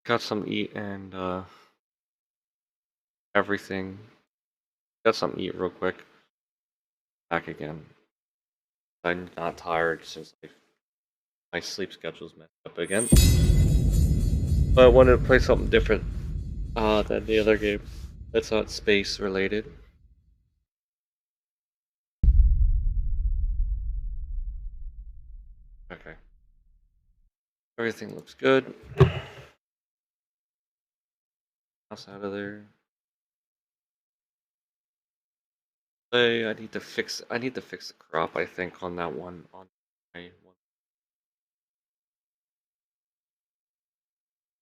got some to eat and everything. Got something to eat real quick. Back again. I'm not tired since my sleep schedule's messed up again. But I wanted to play something different than the other game. That's not space related. Okay. Everything looks good. Mouse out of there. I need to fix the crop, I think, on that one on my one.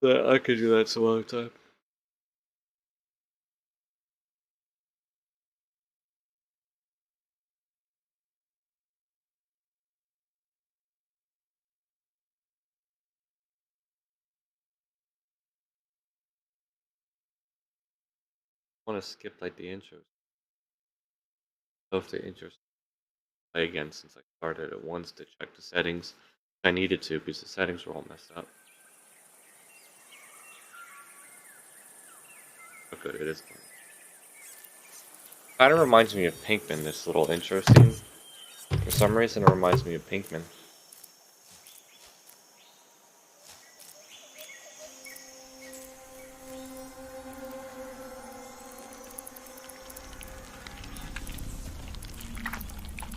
But I could do that some other time. I want to skip like the intros. If the intros play again since I started at once to check the settings. I needed to because the settings were all messed up. How good it is. Kind of reminds me of Pinkman, this little intro scene. For some reason, it reminds me of Pinkman.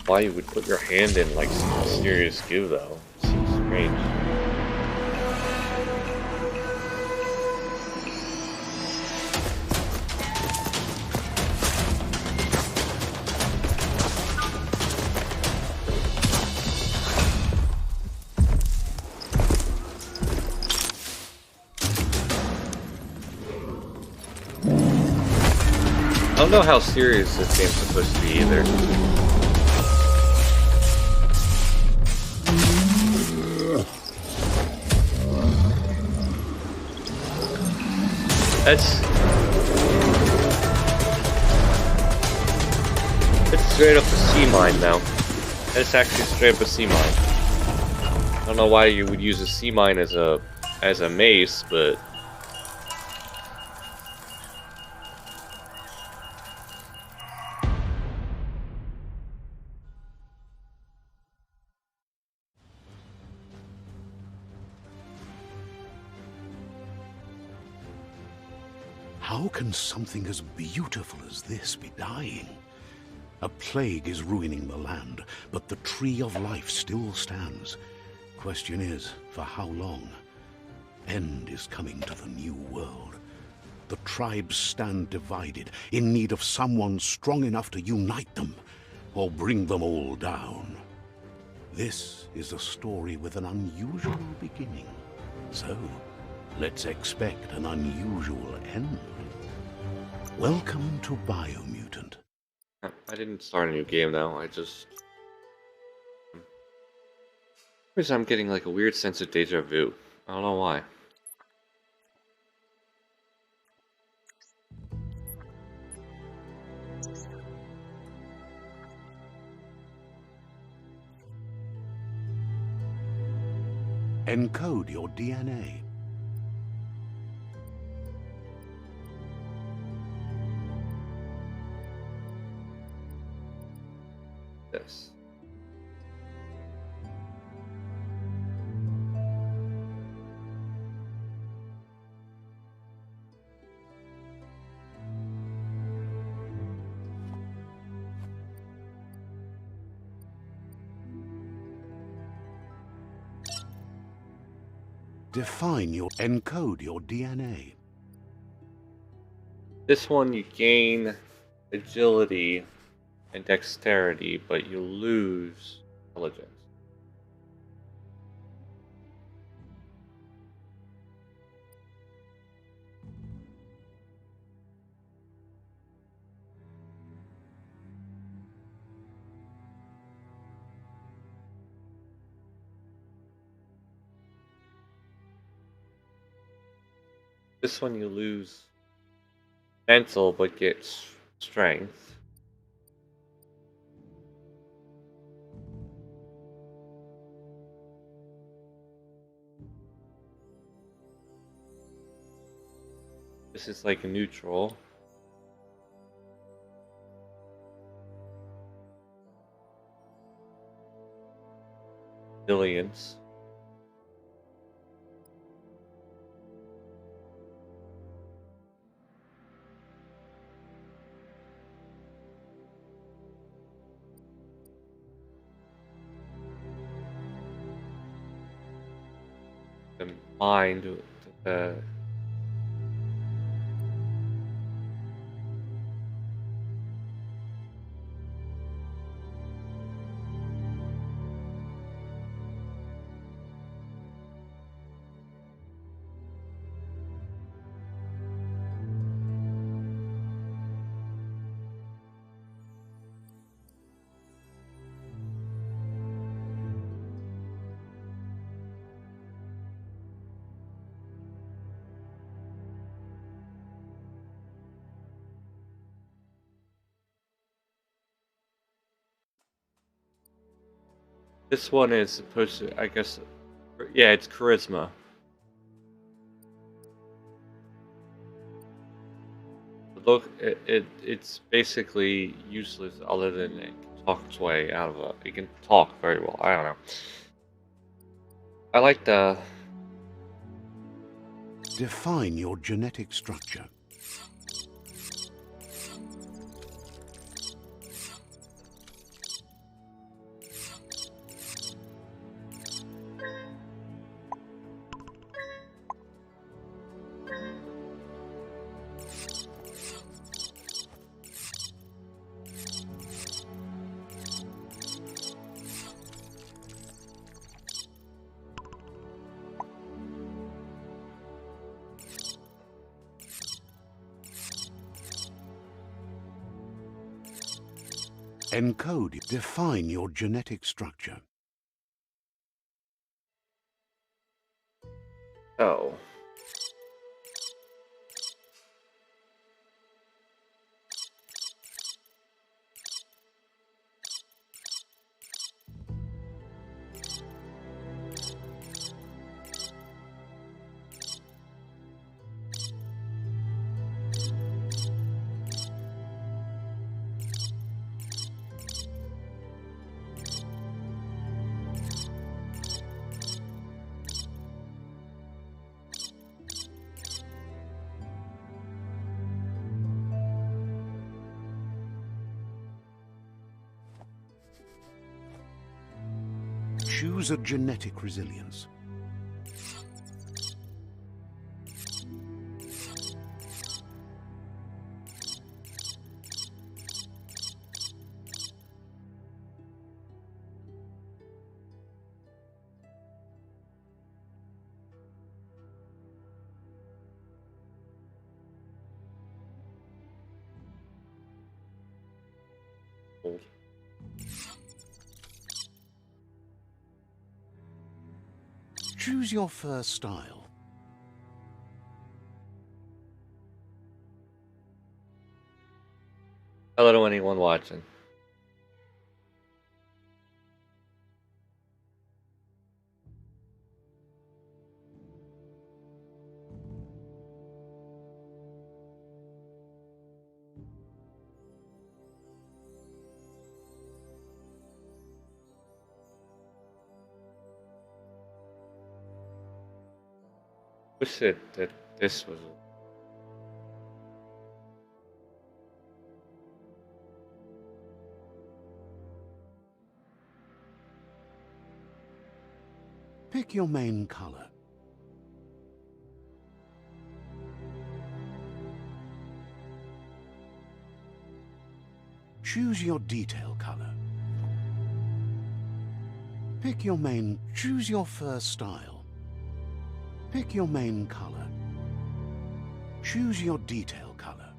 Why you would put your hand in like some mysterious goo, though? Seems strange. I don't know how serious this game's supposed to be either. It's straight up a sea mine now. It's actually straight up a sea mine. I don't know why you would use a sea mine as a mace, but How can something as beautiful as this be dying? A plague is ruining the land, but the tree of life still stands. Question is, for how long? End is coming to the new world. The tribes stand divided, in need of someone strong enough to unite them, or bring them all down. This is a story with an unusual beginning. So, let's expect an unusual end. Welcome to Biomutant. I didn't start a new game though. I'm getting like a weird sense of deja vu. I don't know why. Encode your DNA. Yes. Encode your DNA. This one you gain agility and dexterity, but you lose intelligence. This one you lose mental, but get strength. This is like a neutral. Billions. The mind, the this one is supposed to, I guess, yeah, it's charisma. Look, it's basically useless other than it can talk its way out of it can talk very well. I don't know. I like the... Define your genetic structure. Encode. Define your genetic structure. Oh. Choose a genetic resilience. Old. Choose your fur style. Hello to anyone watching. Wish that this was... Pick your main color. Choose your detail color. Pick your main... Choose your fur style. Pick your main color. Choose your detail color.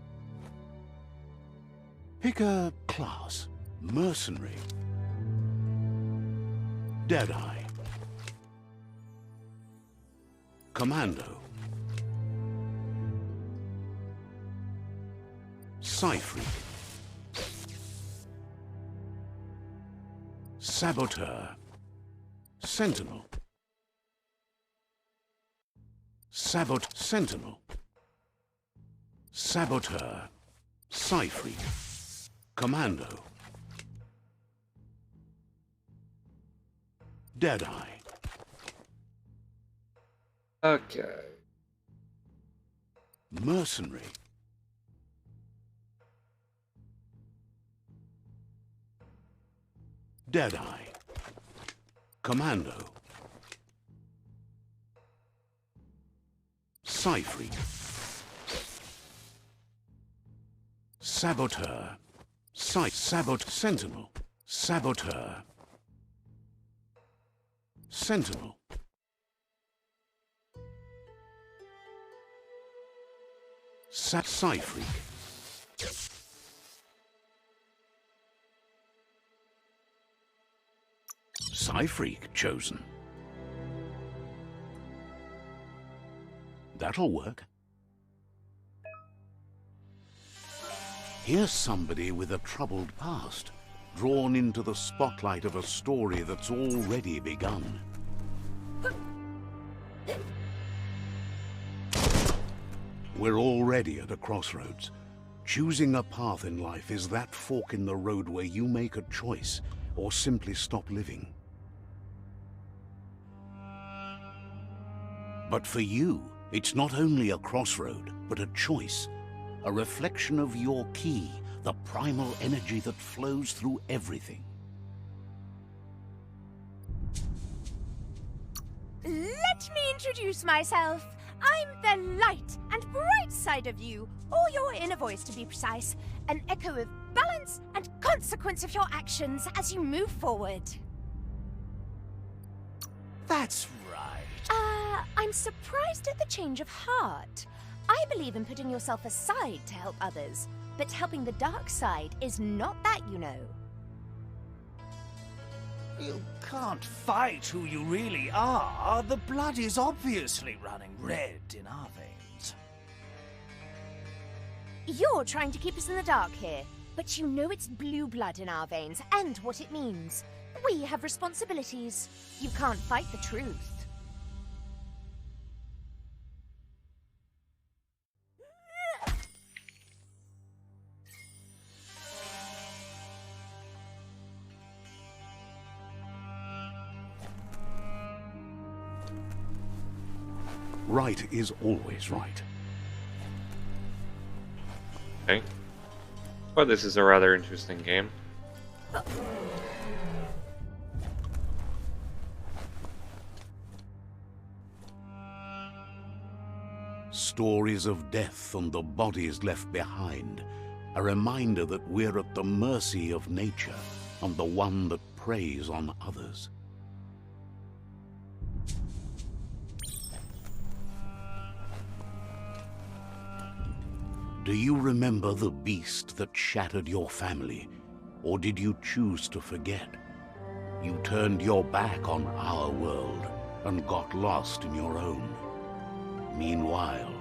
Pick a class. Mercenary. Deadeye. Commando. Psyfreak. Saboteur. Sentinel. Sentinel. Saboteur. Psyfreak. Commando. Deadeye. Okay. Mercenary. Deadeye. Commando. Psyfreak. Saboteur. Sentinel. Saboteur. Sentinel. Psyfreak. Psyfreak chosen. That'll work. Here's somebody with a troubled past, drawn into the spotlight of a story that's already begun. We're already at a crossroads. Choosing a path in life is that fork in the road where you make a choice or simply stop living. But for you, it's not only a crossroad, but a choice. A reflection of your key, the primal energy that flows through everything. Let me introduce myself. I'm the light and bright side of you, or your inner voice to be precise, an echo of balance and consequence of your actions as you move forward. That's right. I'm surprised at the change of heart. I believe in putting yourself aside to help others, but helping the dark side is not that, you know. You can't fight who you really are. The blood is obviously running red in our veins. You're trying to keep us in the dark here, but you know it's blue blood in our veins and what it means. We have responsibilities. You can't fight the truth. Right is always right. Okay. Well, this is a rather interesting game. Stories of death and the bodies left behind. A reminder that we're at the mercy of nature and the one that preys on others. Do you remember the beast that shattered your family, or did you choose to forget? You turned your back on our world and got lost in your own. Meanwhile,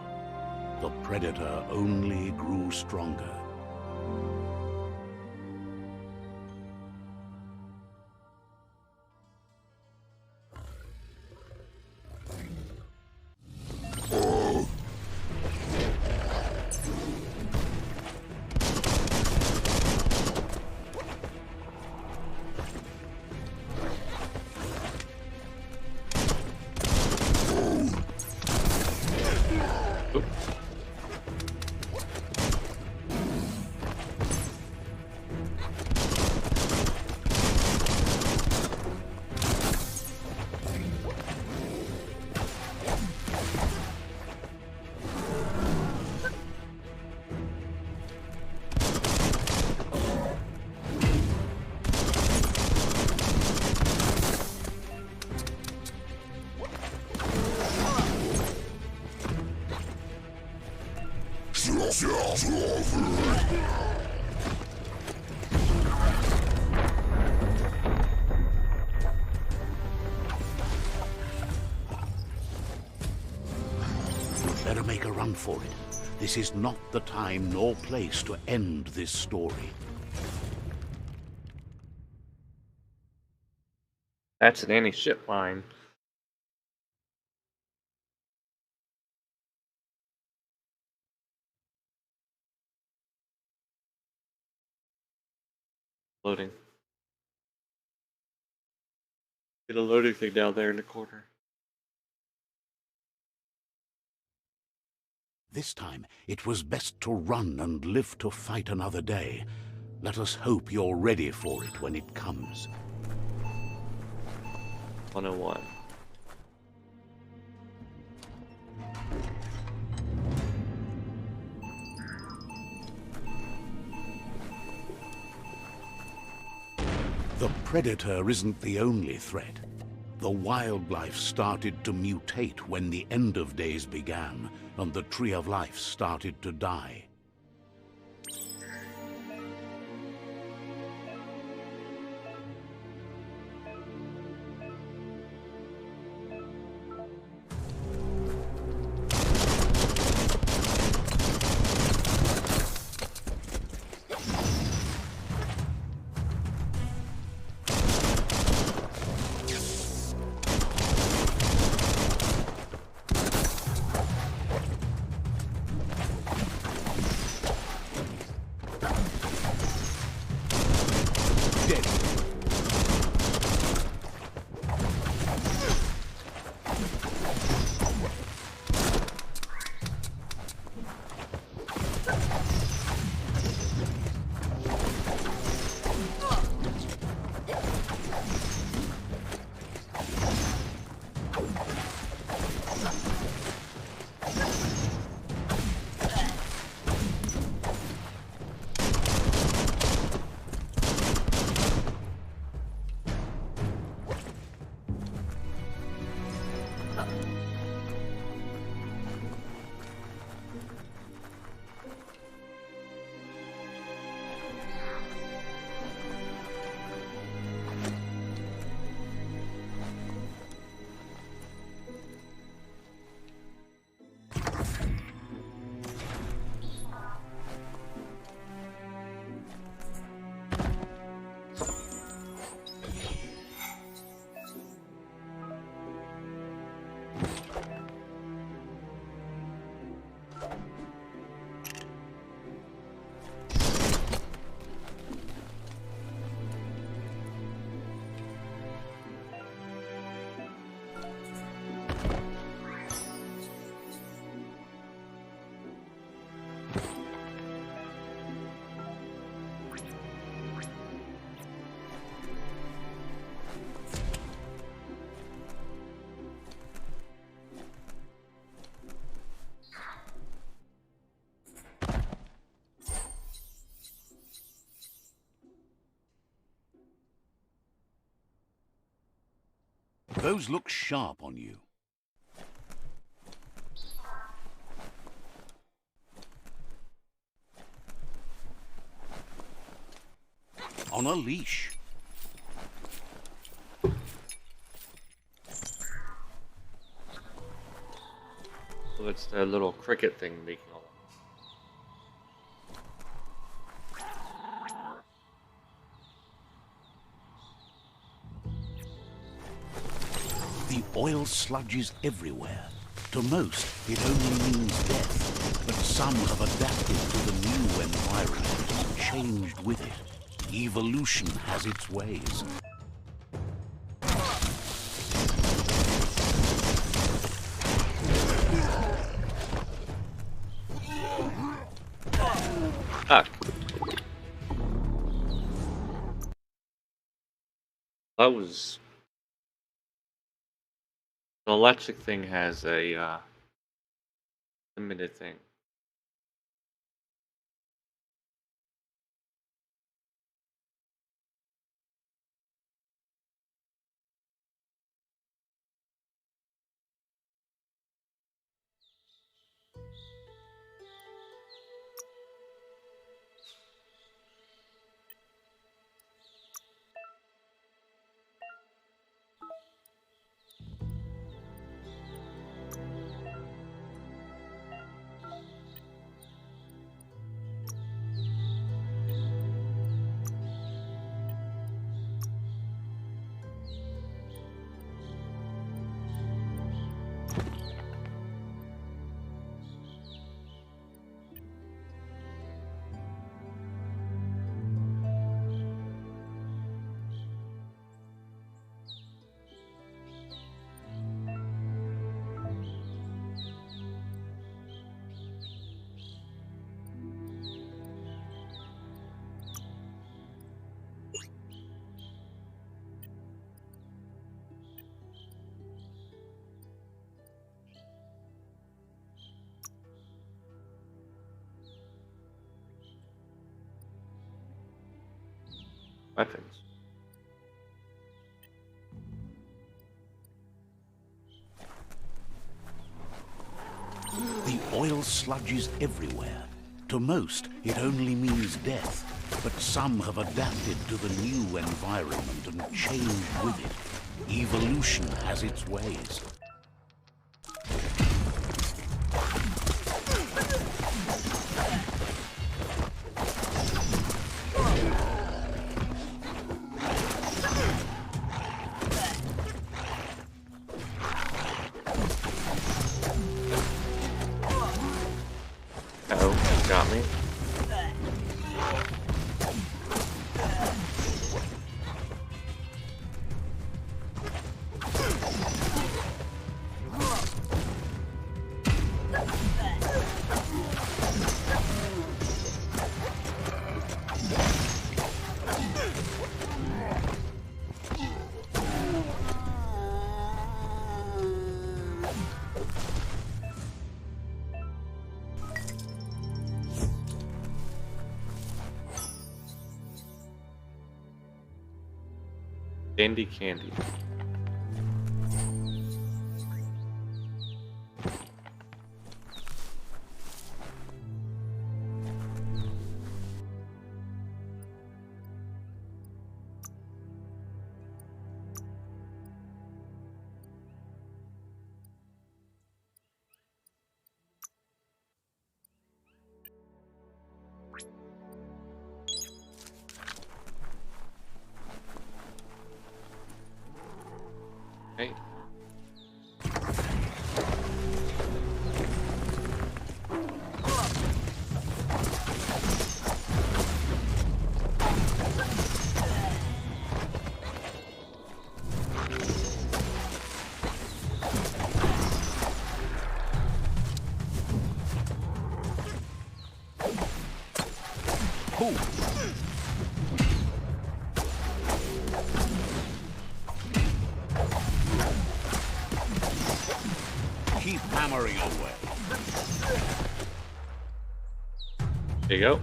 the predator only grew stronger. Better make a run for it. This is not the time nor place to end this story. That's an anti-ship mine. Loading. Get a loading thing down there in the corner. This time, it was best to run and live to fight another day. Let us hope you're ready for it when it comes. 101. The Predator isn't the only threat. The wildlife started to mutate when the end of days began, and the Tree of Life started to die. Those look sharp on you. On a leash. So it's the little cricket thing making all The oil sludges everywhere. To most, it only means death. But some have adapted to the new environment and changed with it. Evolution has its ways. Ah. That was... The electric thing has a limited thing. weapons. The oil sludge is everywhere. To most, it only means death, but some have adapted to the new environment and changed with it. Evolution has its ways. Oh, got me. Dandy candy. Hey. Cool. Keep hammering away. There you go.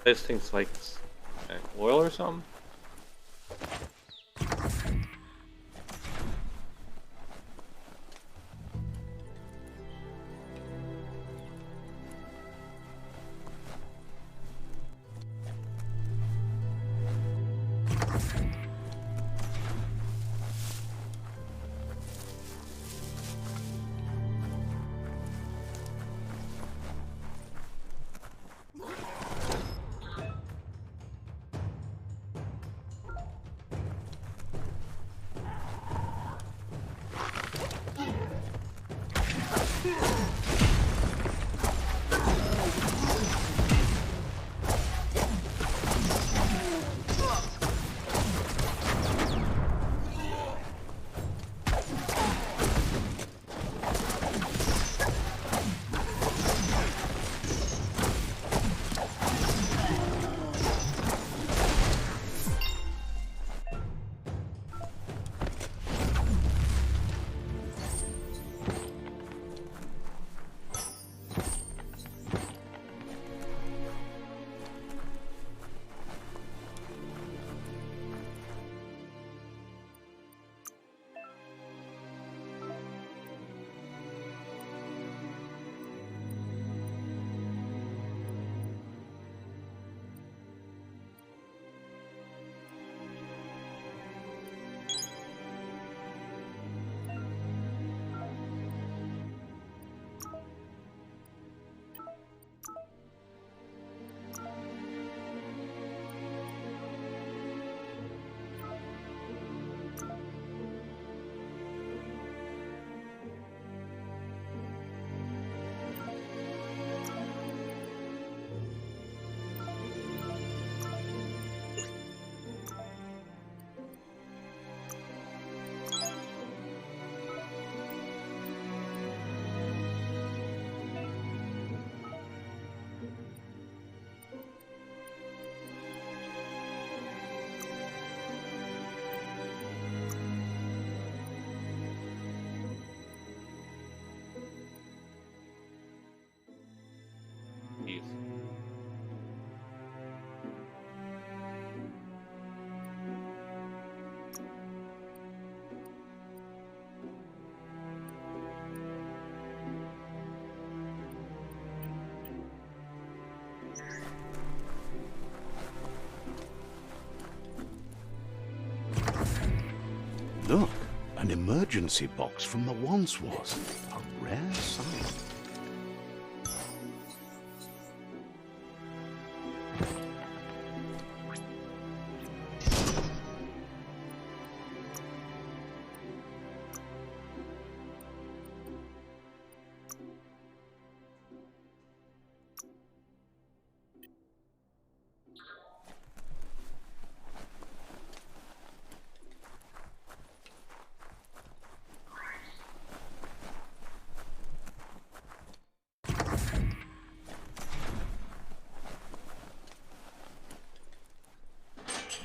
This thing's like oil or something? Look, an emergency box from the once was. A rare sight.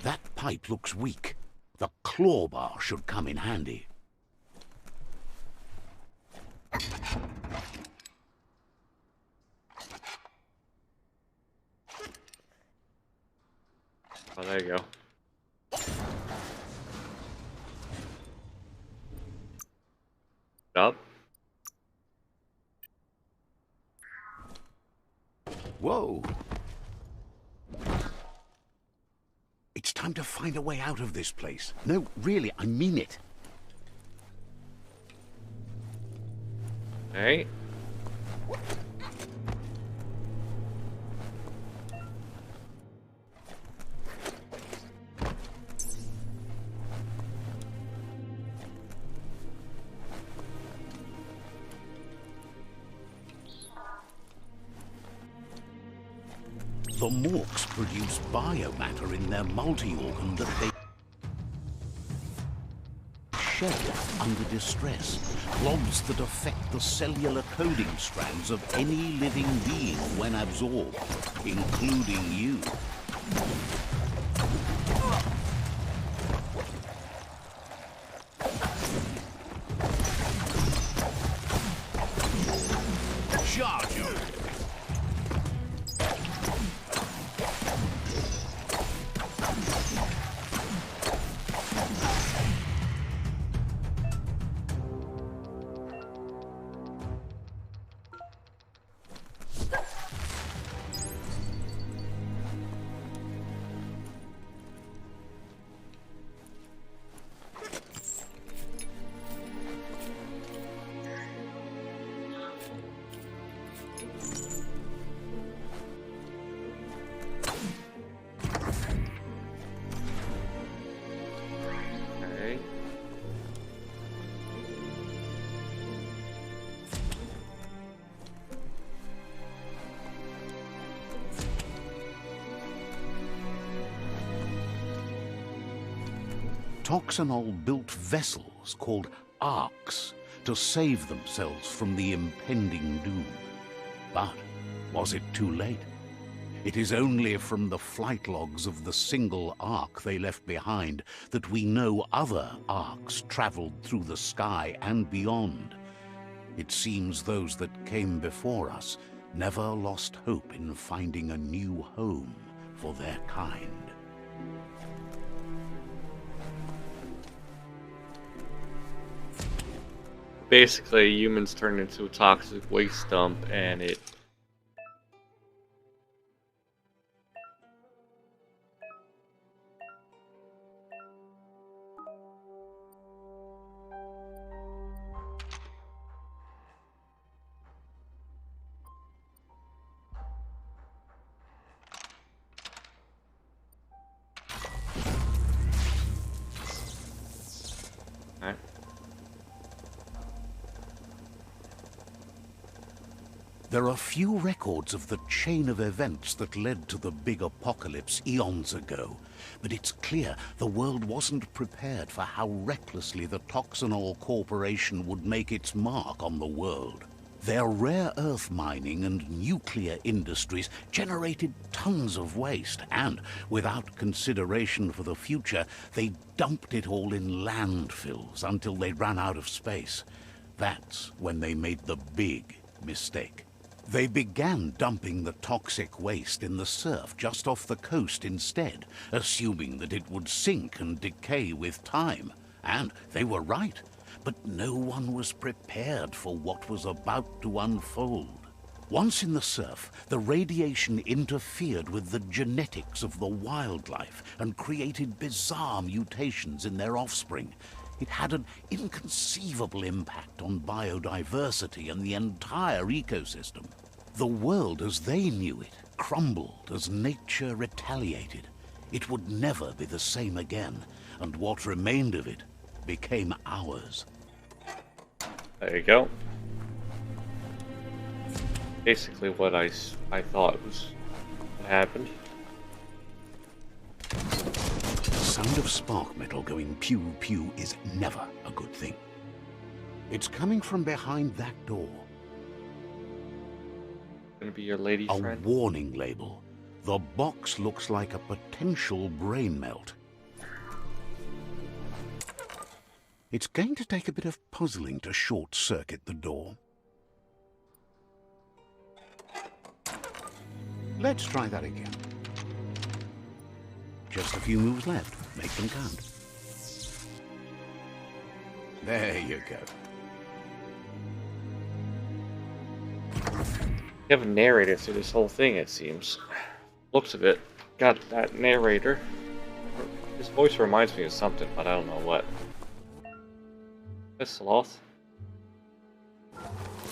That pipe looks weak. The claw bar should come in handy. Oh, there you go. Up. Whoa! It's time to find a way out of this place. No, really, I mean it. Hey. The MORKS produce biomatter in their multi-organ that they shed under distress. Blobs that affect the cellular coding strands of any living being when absorbed, including you. Charge you! Toxanol built vessels called arks to save themselves from the impending doom. But was it too late? It is only from the flight logs of the single ark they left behind that we know other arks traveled through the sky and beyond. It seems those that came before us never lost hope in finding a new home for their kind. Basically, humans turned into a toxic waste dump, and it... Alright. There are few records of the chain of events that led to the big apocalypse eons ago, but it's clear the world wasn't prepared for how recklessly the Toxanol Corporation would make its mark on the world. Their rare earth mining and nuclear industries generated tons of waste, and without consideration for the future, they dumped it all in landfills until they ran out of space. That's when they made the big mistake. They began dumping the toxic waste in the surf just off the coast instead, assuming that it would sink and decay with time. And they were right, but no one was prepared for what was about to unfold. Once in the surf, the radiation interfered with the genetics of the wildlife and created bizarre mutations in their offspring. It had an inconceivable impact on biodiversity and the entire ecosystem. The world as they knew it crumbled as nature retaliated. It would never be the same again, and what remained of it became ours. There you go. Basically what I thought was what happened. The sound of spark metal going pew-pew is never a good thing. It's coming from behind that door. Gonna be your lady friend? A warning label. The box looks like a potential brain melt. It's going to take a bit of puzzling to short-circuit the door. Let's try that again. Just a few moves left. Make them count. There you go. You have a narrator through this whole thing, it seems. Looks of it. God, that narrator. His voice reminds me of something, but I don't know what. This sloth.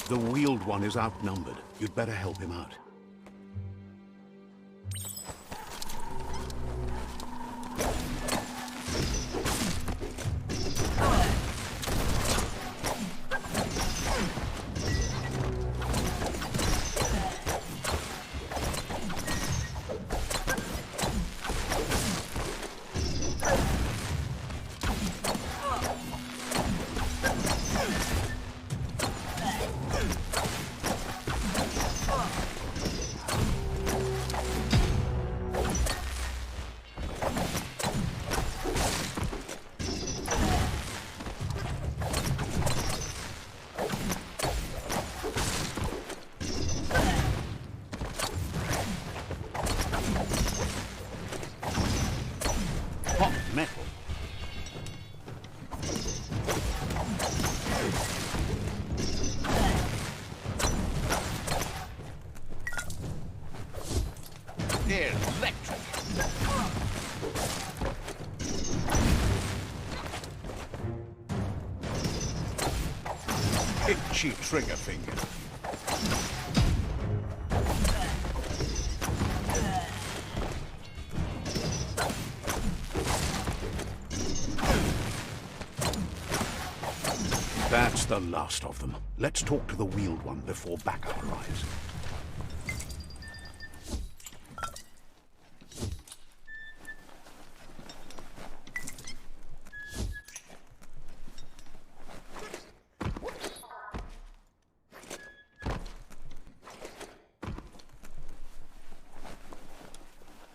The wheeled one is outnumbered. You'd better help him out. Hot metal. Electric. Itchy trigger finger. That's the last of them. Let's talk to the wheeled one before backup arrives.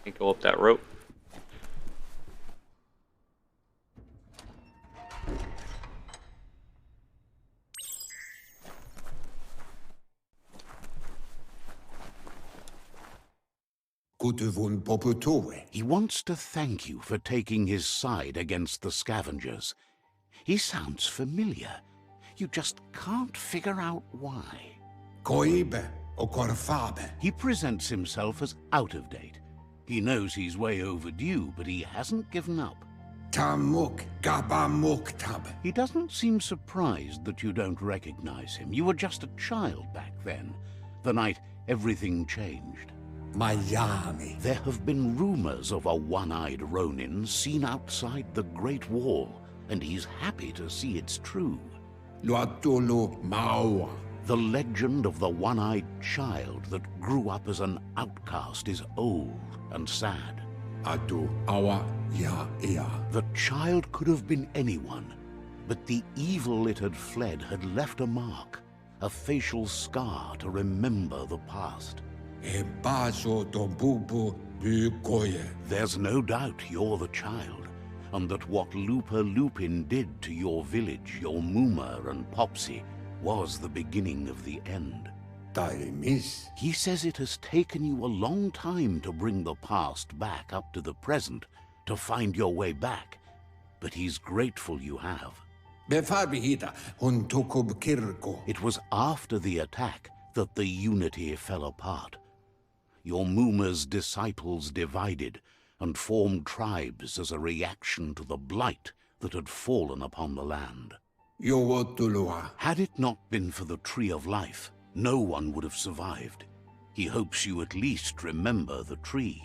Can't go up that rope. He wants to thank you for taking his side against the scavengers. He sounds familiar. You just can't figure out why. He presents himself as out of date. He knows he's way overdue, but he hasn't given up. He doesn't seem surprised that you don't recognize him. You were just a child back then, the night everything changed. There have been rumors of a one-eyed Ronin seen outside the Great Wall, and he's happy to see it's true. The legend of the one-eyed child that grew up as an outcast is old and sad. The child could have been anyone, but the evil it had fled had left a mark, a facial scar to remember the past. There's no doubt you're the child, and that what LUPA-LUPIN did to your village, your Muma and Popsy, was the beginning of the end. He says it has taken you a long time to bring the past back up to the present, to find your way back, but he's grateful you have. It was after the attack that the unity fell apart. Your Muma's disciples divided and formed tribes as a reaction to the blight that had fallen upon the land. Yowotulua. Had it not been for the Tree of Life, no one would have survived. He hopes you at least remember the tree.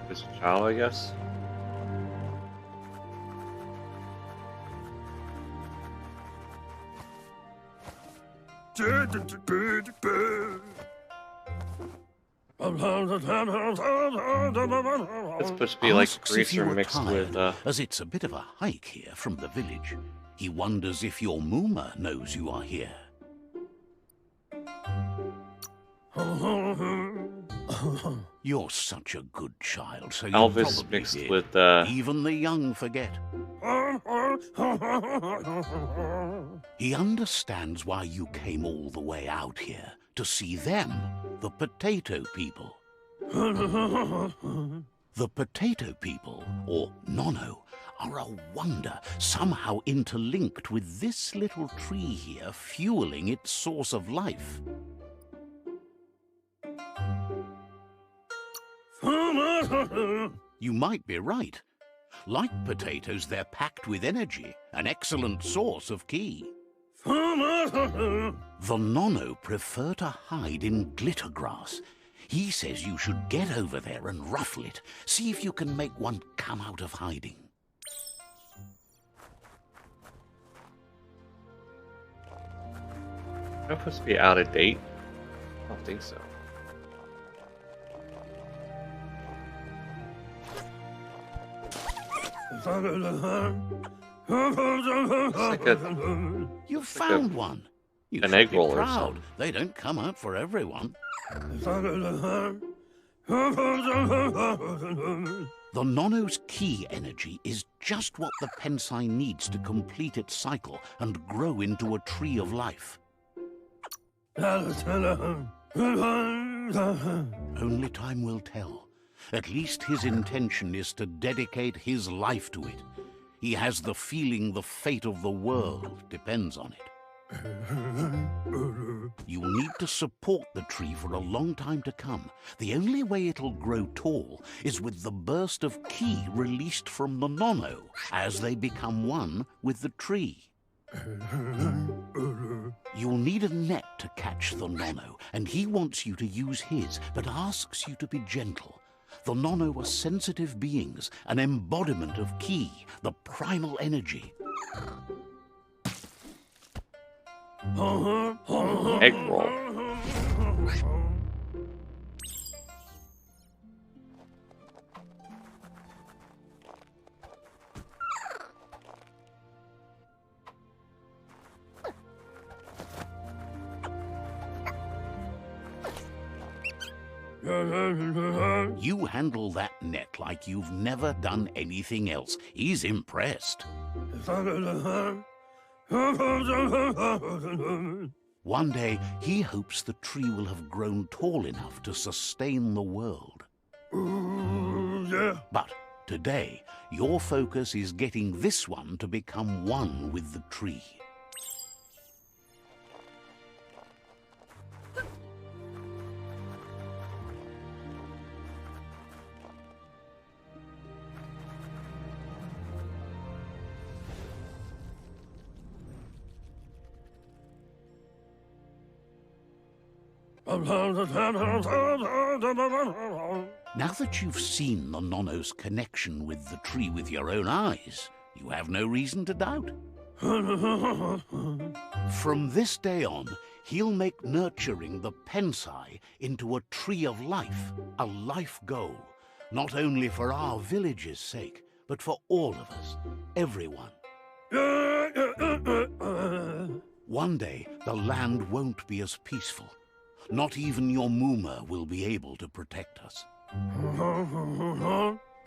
This child, I guess. It's supposed to be like Asks if you greaser were mixed tired, with as it's a bit of a hike here from the village. He wonders if your Mooma knows you are here. You're such a good child, so you Elvis probably mixed did. with Even the young forget. He understands why you came all the way out here, to see them, the potato people. The potato people, or Nono, are a wonder, somehow interlinked with this little tree here fueling its source of life. You might be right. Like potatoes, they're packed with energy, an excellent source of ki. The Nono prefer to hide in glitter grass. He says you should get over there and ruffle it. See if you can make one come out of hiding. Am I supposed to be out of date? I don't think so. It's like a You found one. You an should egg be roll or proud. something. They don't come out for everyone. The Nono's ki energy is just what the Pensai needs to complete its cycle and grow into a tree of life. Only time will tell. At least his intention is to dedicate his life to it. He has the feeling the fate of the world depends on it. You'll need to support the tree for a long time to come. The only way it'll grow tall is with the burst of ki released from the Nono as they become one with the tree. You'll need a net to catch the Nono, and he wants you to use his, but asks you to be gentle. The Nono are sensitive beings, an embodiment of ki, the primal energy. egg roll. You handle that net like you've never done anything else. He's impressed. One day, he hopes the tree will have grown tall enough to sustain the world. But today, your focus is getting this one to become one with the tree. Now that you've seen the Nono's connection with the tree with your own eyes, you have no reason to doubt. From this day on, he'll make nurturing the Pensai into a tree of life, a life goal, not only for our village's sake, but for all of us, everyone. One day, the land won't be as peaceful. Not even your Mooma will be able to protect us.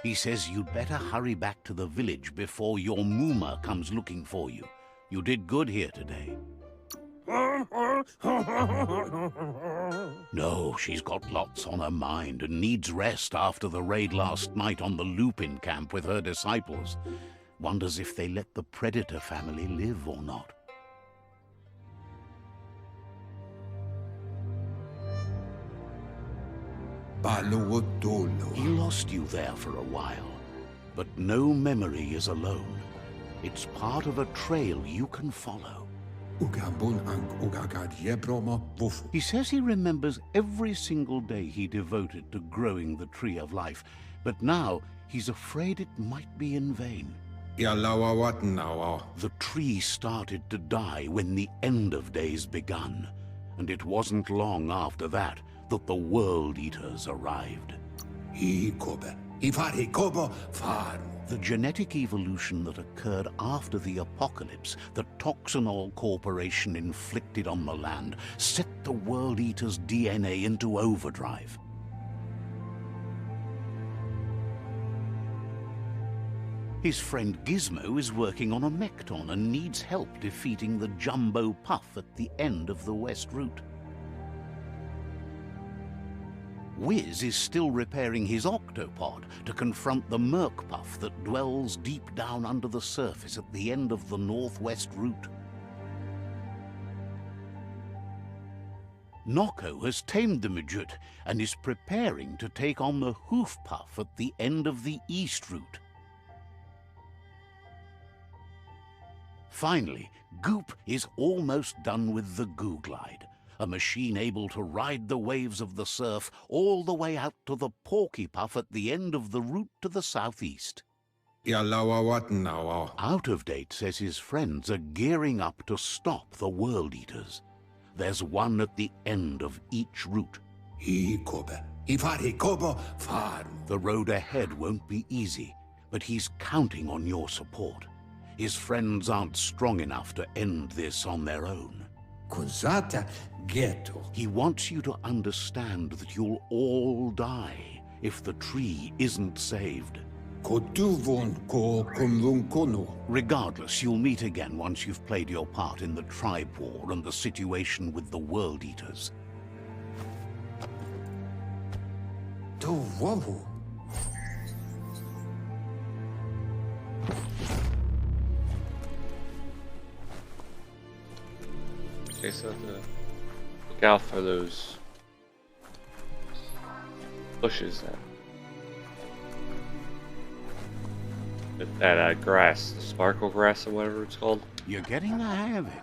He says you'd better hurry back to the village before your Mooma comes looking for you. You did good here today. No, she's got lots on her mind and needs rest after the raid last night on the Lupin camp with her disciples. wonders if they let the predator family live or not. He lost you there for a while, but no memory is alone. It's part of a trail you can follow. He says he remembers every single day he devoted to growing the Tree of Life, but now he's afraid it might be in vain. The tree started to die when the end of days begun, and it wasn't long after that that the World Eaters arrived. The genetic evolution that occurred after the apocalypse that Toxanol Corporation inflicted on the land set the World Eaters' DNA into overdrive. His friend Gizmo is working on a Mekton and needs help defeating the Jumbo Puff at the end of the West Route. Wiz is still repairing his octopod to confront the Merc Puff that dwells deep down under the surface at the end of the Northwest Route. Nocco has tamed the Midget and is preparing to take on the Hoof Puff at the end of the East Route. Finally, Goop is almost done with the Goo Glide, a machine able to ride the waves of the surf all the way out to the Porky Puff at the end of the route to the southeast. Out of Date says his friends are gearing up to stop the World Eaters. There's one at the end of each route. The road ahead won't be easy, but he's counting on your support. His friends aren't strong enough to end this on their own. He wants you to understand that you'll all die if the tree isn't saved. Regardless, you'll meet again once you've played your part in the tribe war and the situation with the World Eaters. Okay, so look out for those bushes then. With that grass, the sparkle grass or whatever it's called. You're getting the hang of it.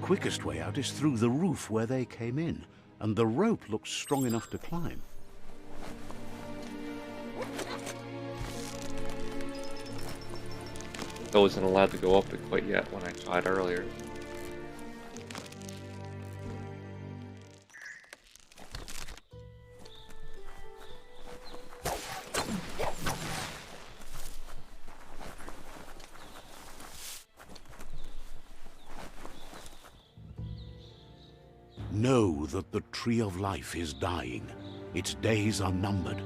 Quickest way out is through the roof where they came in, and the rope looks strong enough to climb. I wasn't allowed to go up it quite yet when I tried earlier. Know that the Tree of Life is dying. Its days are numbered.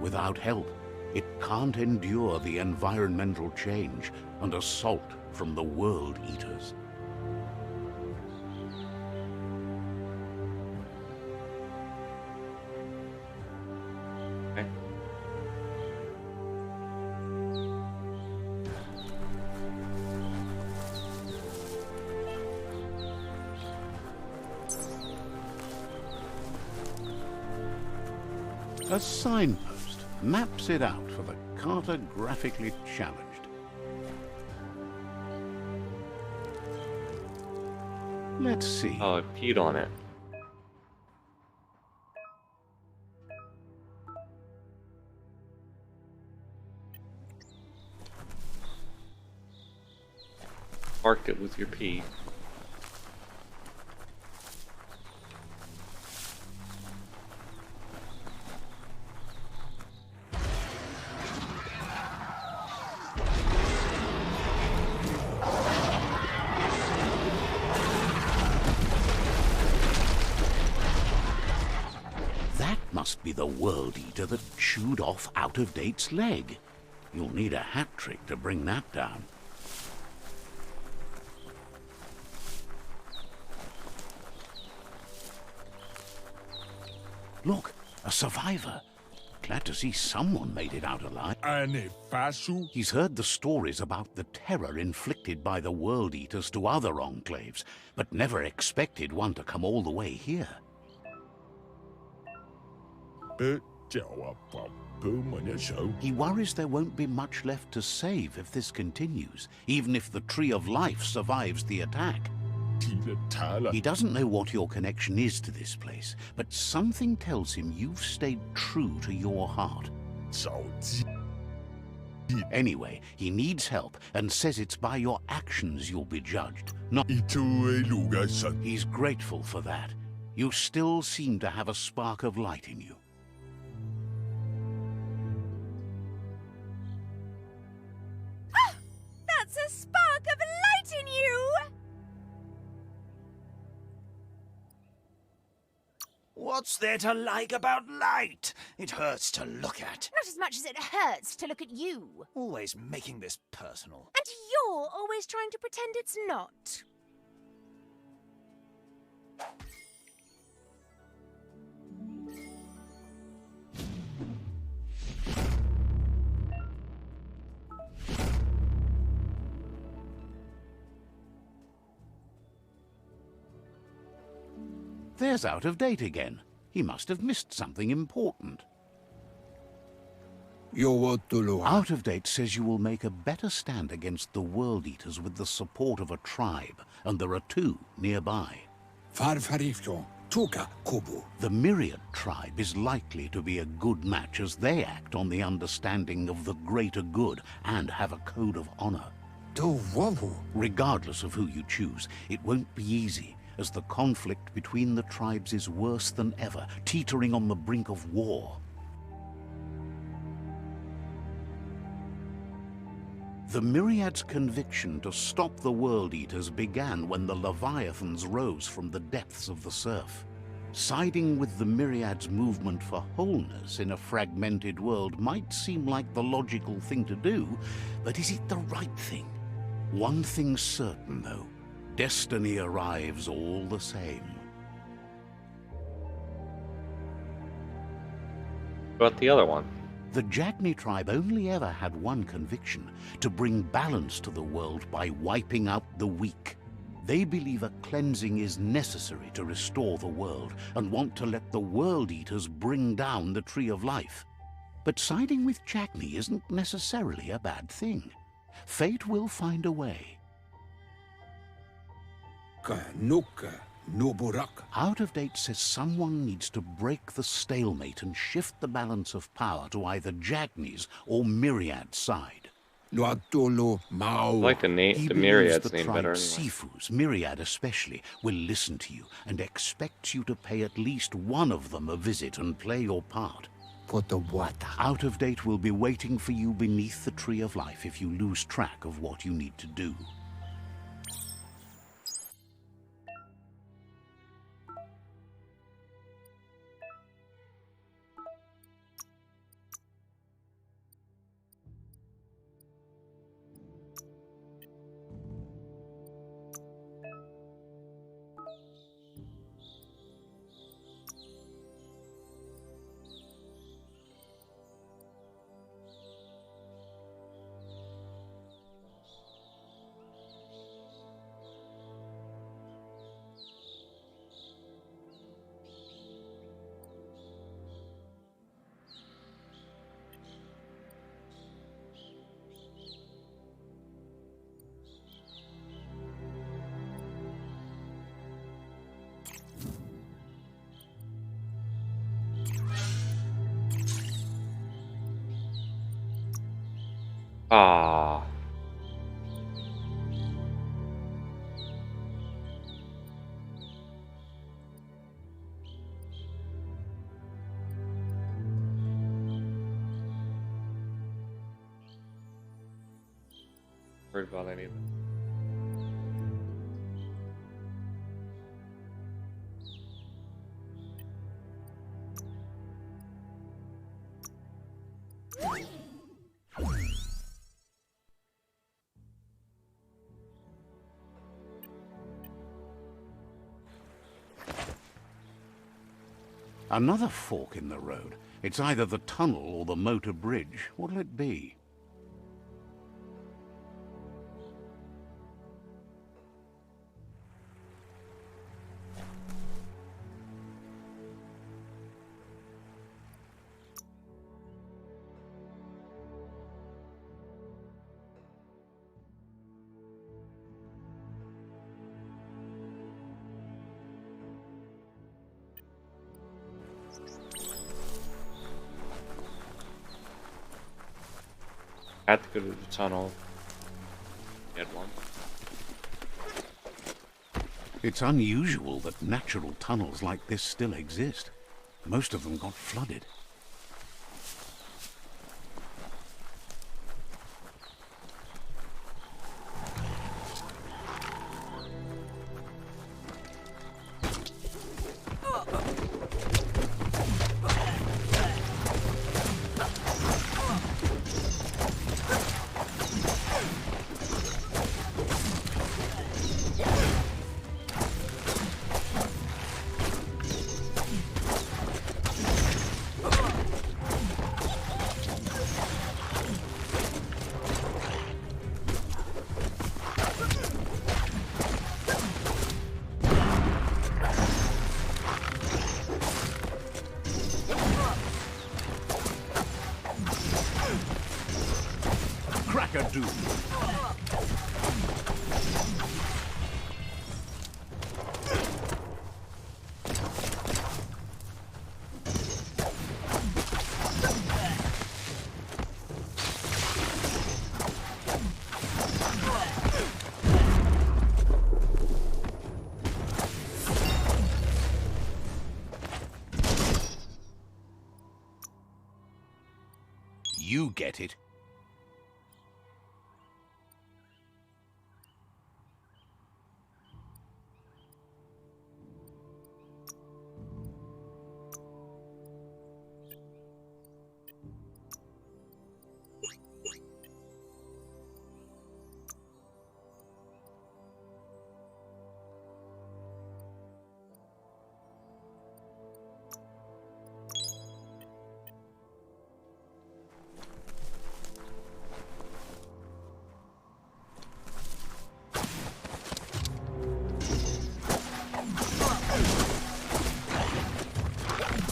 Without help, it can't endure the environmental change and assault from the World Eaters. Okay. A signpost maps it out for the cartographically challenged. Let's see. Oh, I peed on it. Marked it with your pee. Must be the World Eater that chewed off Out of Date's leg. You'll need a hat trick to bring that down. Look, A survivor. Glad to see someone made it out alive. Ane fasu. He's heard the stories about the terror inflicted by the World Eaters to other enclaves, but never expected one to come all the way here. He worries there won't be much left to save if this continues, even if the Tree of Life survives the attack. He doesn't know what your connection is to this place, but something tells him you've stayed true to your heart. Anyway, he needs help and says it's by your actions you'll be judged, not... He's grateful for that. You still seem to have a spark of light in you. Ah! That's a spark of light in you! What's there to like about light? It hurts to look at. Not as much as it hurts to look at you. Always making this personal. And you're always trying to pretend it's not. There's Out of Date again. He must have missed something important. Out of Date says you will make a better stand against the World Eaters with the support of a tribe, and there are 2 nearby. The Myriad tribe is likely to be a good match as they act on the understanding of the greater good and have a code of honor. Regardless of who you choose, it won't be easy, as the conflict between the tribes is worse than ever, teetering on the brink of war. The Myriad's conviction to stop the World Eaters began when the Leviathans rose from the depths of the surf. Siding with the Myriad's movement for wholeness in a fragmented world might seem like the logical thing to do, but is it the right thing? One thing's certain, though. Destiny arrives all the same. What about the other one? The Jagni tribe only ever had one conviction: to bring balance to the world by wiping out the weak. They believe a cleansing is necessary to restore the world, and want to let the World Eaters bring down the Tree of Life. But siding with Jagni isn't necessarily a bad thing. Fate will find a way. Out of Date says someone needs to break the stalemate and shift the balance of power to either Jagni's or Myriad's side. I like the name, He the believes Myriad's the name tribe better. Anyway. Sifus, Myriad especially, will listen to you and expects you to pay at least one of them a visit and play your part. Out of Date will be waiting for you beneath the Tree of Life if you lose track of what you need to do. Ah. Worried about any of it. Another fork in the road. It's either the tunnel or the motor bridge. What'll it be? I had to go to the tunnel. Get one. It's unusual that natural tunnels like this still exist. Most of them got flooded. Crack-a-doodle. You get it.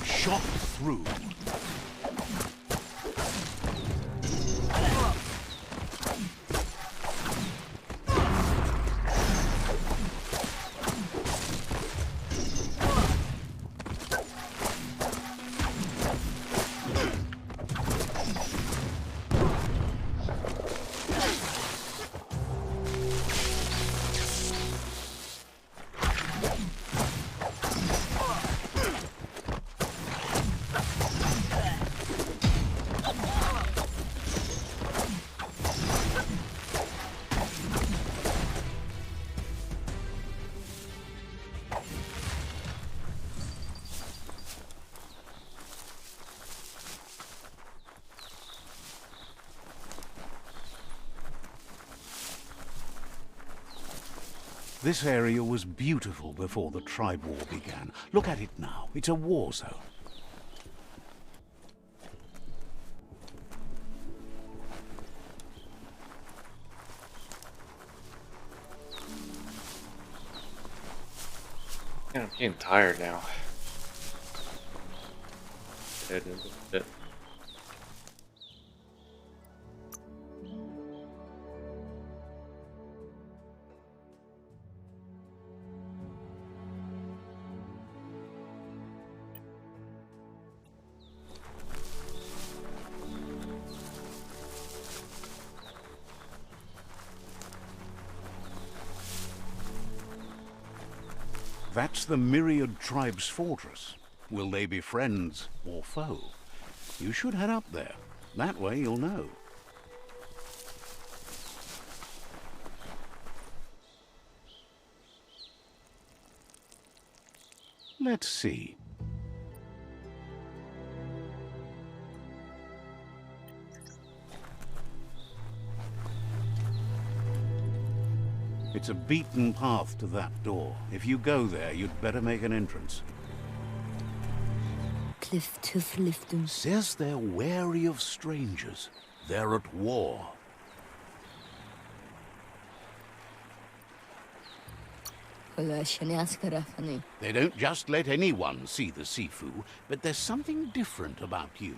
Shot through. This area was beautiful before the tribe war began. Look at it now. It's a war zone. Yeah, I'm getting tired now. Head into a bit. That's the Myriad Tribe's fortress. Will they be friends or foe? You should head up there. That way you'll know. Let's see. It's a beaten path to that door. If you go there, you'd better make an entrance. cliff tooth liftum. Says they're wary of strangers. They're at war. They don't just let anyone see the Sifu, but there's something different about you.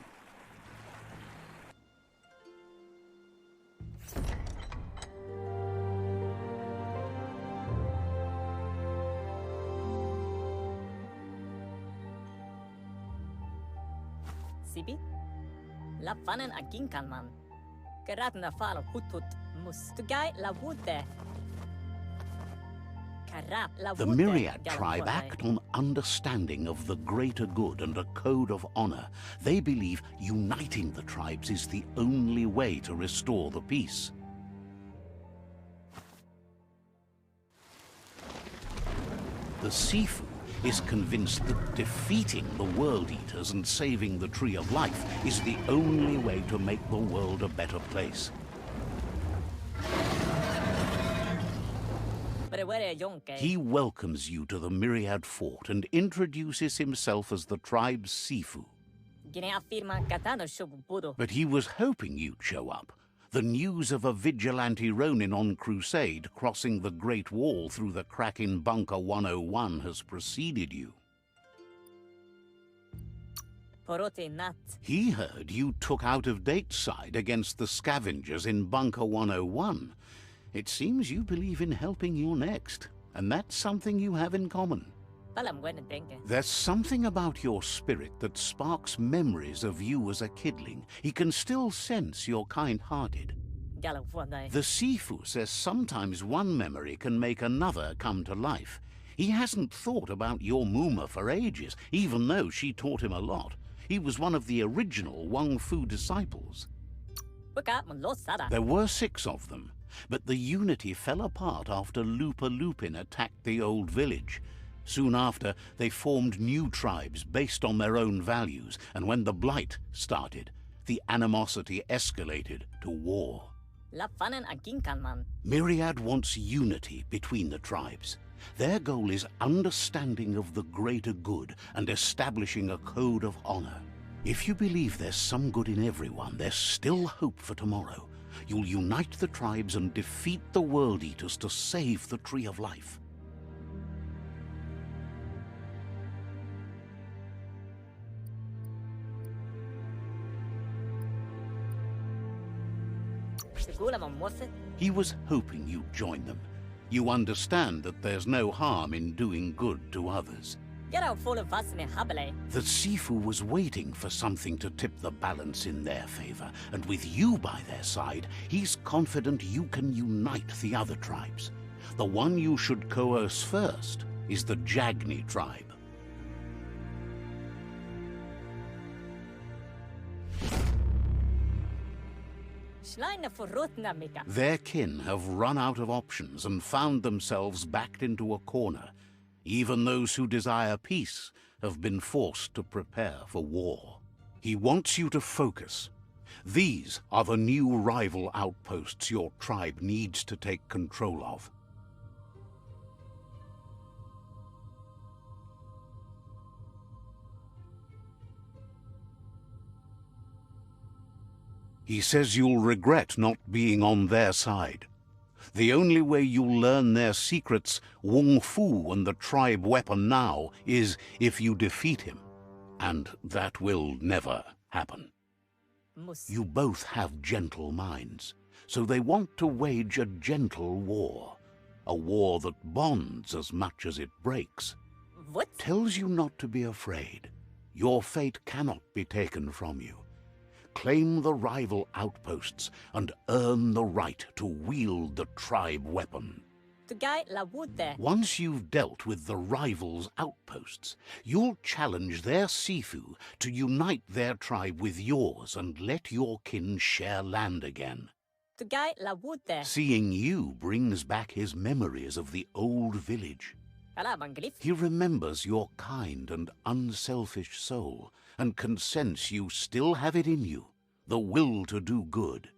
Sibi? La fanen a ginkanman. Geratna falo hutut mustugai la wute. The Myriad tribe act on understanding of the greater good and a code of honor. They believe uniting the tribes is the only way to restore the peace. The Sifu is convinced that defeating the World Eaters and saving the Tree of Life is the only way to make the world a better place. He welcomes you to the Myriad Fort and introduces himself as the tribe's Sifu. But he was hoping you'd show up. The news of a vigilante Ronin on crusade crossing the Great Wall through the crack in Bunker 101 has preceded you. He heard you took out-of-date side against the scavengers in Bunker 101. It seems you believe in helping your next, and that's something you have in common. There's something about your spirit that sparks memories of you as a kidling. He can still sense you're kind-hearted. The Sifu says sometimes one memory can make another come to life. He hasn't thought about your Muma for ages, even though she taught him a lot. He was one of the original Wang Fu disciples. There were 6 of them. But the unity fell apart after LUPA-LUPIN attacked the old village. Soon after, they formed new tribes based on their own values, and when the Blight started, the animosity escalated to war. Myriad wants unity between the tribes. Their goal is understanding of the greater good and establishing a code of honor. If you believe there's some good in everyone, there's still hope for tomorrow. You'll unite the tribes and defeat the World Eaters to save the Tree of Life. He was hoping you'd join them. You understand that there's no harm in doing good to others. The Sifu was waiting for something to tip the balance in their favor, and with you by their side, he's confident you can unite the other tribes. The one you should coerce first is the Jagni tribe. Their kin have run out of options and found themselves backed into a corner. Even those who desire peace have been forced to prepare for war. He wants you to focus. These are the new rival outposts your tribe needs to take control of. He says you'll regret not being on their side. The only way you'll learn their secrets, Wung Fu and the tribe weapon now, is if you defeat him. And that will never happen. You both have gentle minds, so they want to wage a gentle war. A war that bonds as much as it breaks. What? Tells you not to be afraid. Your fate cannot be taken from you. Claim the rival outposts and earn the right to wield the tribe weapon. Once you've dealt with the rivals' outposts, you'll challenge their Sifu to unite their tribe with yours and let your kin share land again. Seeing you brings back his memories of the old village. He remembers your kind and unselfish soul, and can sense you still have it in you, the will to do good.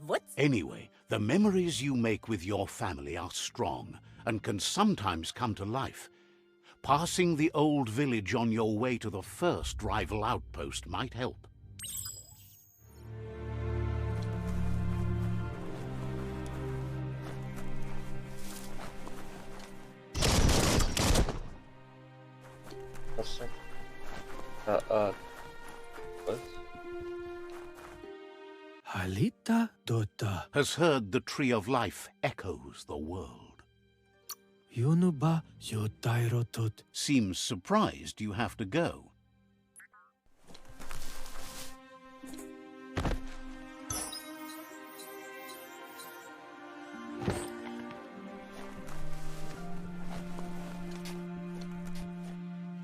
What? Anyway, the memories you make with your family are strong, and can sometimes come to life. Passing the old village on your way to the first rival outpost might help. Question. What? Halita Dota. Has heard the Tree of Life echoes the world. Yunuba Yotairotot. Seems surprised you have to go.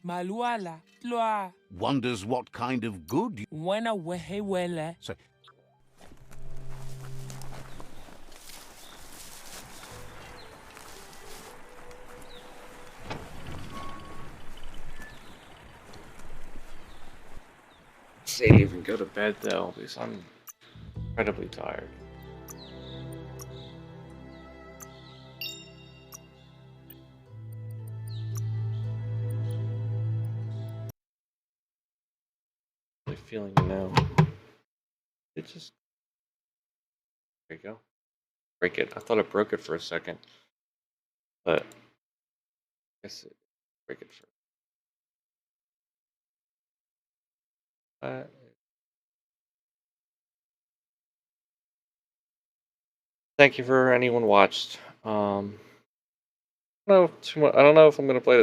Maluala, Loa, Wonders what kind of good you... Wena Wehewele. So, Save and go to bed though, because I'm incredibly tired. Really feeling it now. It just there you go. Break it. I thought I broke it for a second, but I guess it break it for. Thank you for anyone watched. I don't know if I'm gonna play this